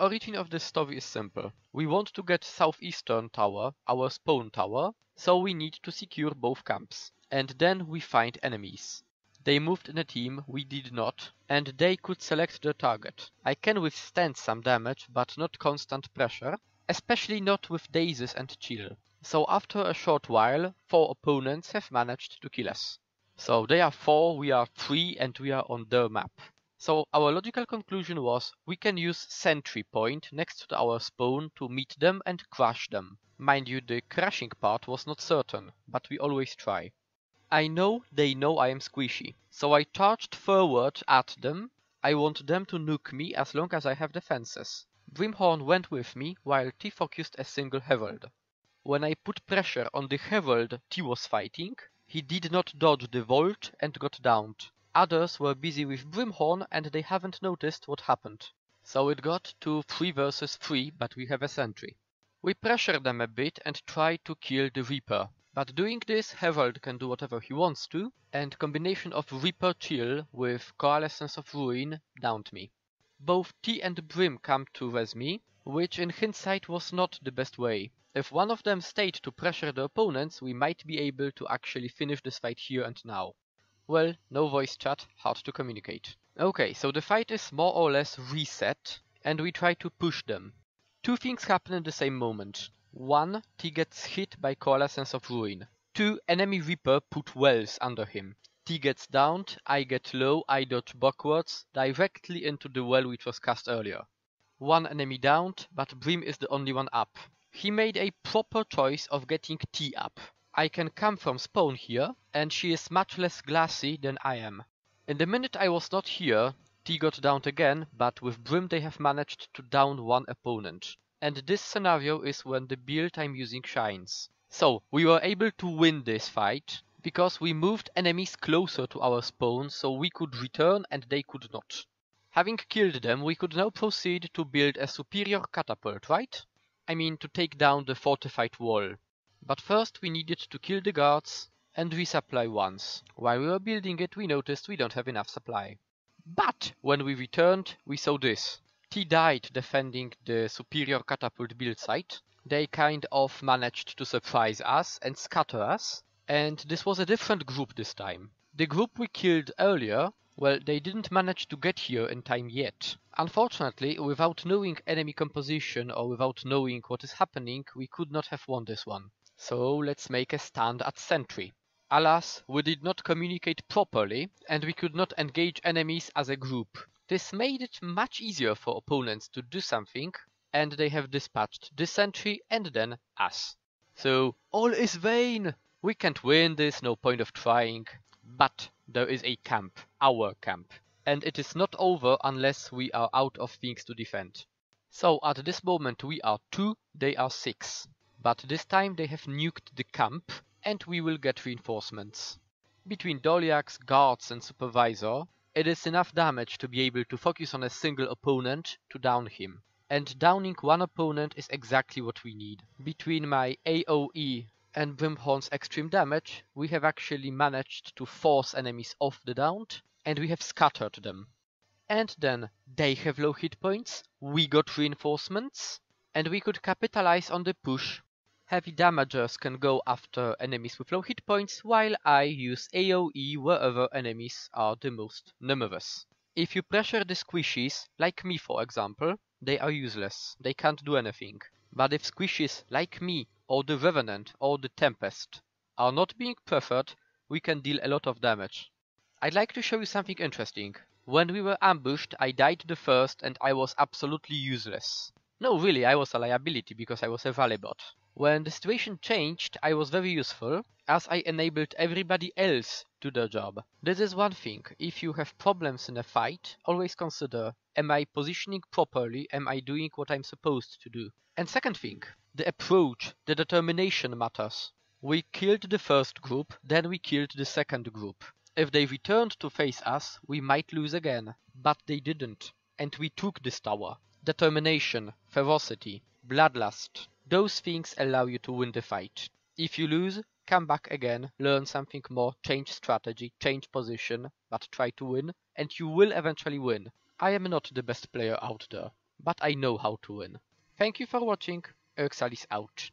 origin of this story is simple. We want to get southeastern tower, our spawn tower, so we need to secure both camps. And then we find enemies. They moved in a team, we did not, and they could select their target. I can withstand some damage, but not constant pressure, especially not with dazes and chill. So after a short while, 4 opponents have managed to kill us. So they are 4, we are 3, and we are on their map. So our logical conclusion was, we can use sentry point next to our spawn to meet them and crush them. Mind you, the crushing part was not certain, but we always try. I know they know I am squishy, so I charged forward at them. I want them to nuke me as long as I have defenses. Brimhorn went with me while T focused a single herald. When I put pressure on the herald T was fighting, he did not dodge the volt and got downed. Others were busy with Brimhorn and they haven't noticed what happened. So it got to 3 versus 3, but we have a sentry. We pressure them a bit and try to kill the Reaper. But doing this, Herald can do whatever he wants to, and combination of Reaper chill with Coalescence of Ruin downed me. Both T and Brim come to res me, which in hindsight was not the best way. If one of them stayed to pressure the opponents, we might be able to actually finish this fight here and now. Well, no voice chat, hard to communicate. Okay, so the fight is more or less reset, and we try to push them. 2 things happen in the same moment. 1. T gets hit by Coalescence of Ruin. 2. Enemy Reaper put wells under him. T gets downed, I get low, I dodge backwards, directly into the well which was cast earlier. 1 enemy downed, but Brim is the only one up. He made a proper choice of getting T up. I can come from spawn here, and she is much less glassy than I am. In the minute I was not here, T got downed again, but with Brim they have managed to down 1 opponent. And this scenario is when the build I'm using shines. So, we were able to win this fight, because we moved enemies closer to our spawn so we could return and they could not. Having killed them, we could now proceed to build a superior catapult, right? I mean to take down the fortified wall. But first we needed to kill the guards and resupply once. While we were building it, we noticed we don't have enough supply. But when we returned, we saw this. T died defending the superior catapult build site. They kind of managed to surprise us and scatter us, and this was a different group this time. The group we killed earlier, well, they didn't manage to get here in time yet. Unfortunately, without knowing enemy composition or without knowing what is happening, we could not have won this one. So let's make a stand at sentry. Alas, we did not communicate properly, and we could not engage enemies as a group. This made it much easier for opponents to do something, and they have dispatched this sentry and then us. So, all is vain! We can't win this, no point of trying. But there is a camp, our camp, and it is not over unless we are out of things to defend. So at this moment we are 2, they are 6. But this time they have nuked the camp, and we will get reinforcements. Between Doliacs, guards and supervisor, it is enough damage to be able to focus on a single opponent to down him. And downing 1 opponent is exactly what we need. Between my AoE and Brimhorn's extreme damage, we have actually managed to force enemies off the downed, and we have scattered them. And then they have low hit points, we got reinforcements, and we could capitalize on the push. Heavy damagers can go after enemies with low hit points, while I use AoE wherever enemies are the most numerous. If you pressure the squishies, like me for example, they are useless, they can't do anything. But if squishies like me, or the Revenant, or the Tempest are not being preferred, we can deal a lot of damage. I'd like to show you something interesting. When we were ambushed, I died the first and I was absolutely useless. No, really, I was a liability because I was a rally bot. When the situation changed, I was very useful, as I enabled everybody else to do their job. This is one thing. If you have problems in a fight, always consider, am I positioning properly, am I doing what I'm supposed to do? And second thing, the approach, the determination matters. We killed the first group, then we killed the second group. If they returned to face us, we might lose again. But they didn't, and we took this tower. Determination, ferocity, bloodlust. Those things allow you to win the fight. If you lose, come back again, learn something more, change strategy, change position, but try to win, and you will eventually win. I am not the best player out there, but I know how to win. Thank you for watching, Urxalis out.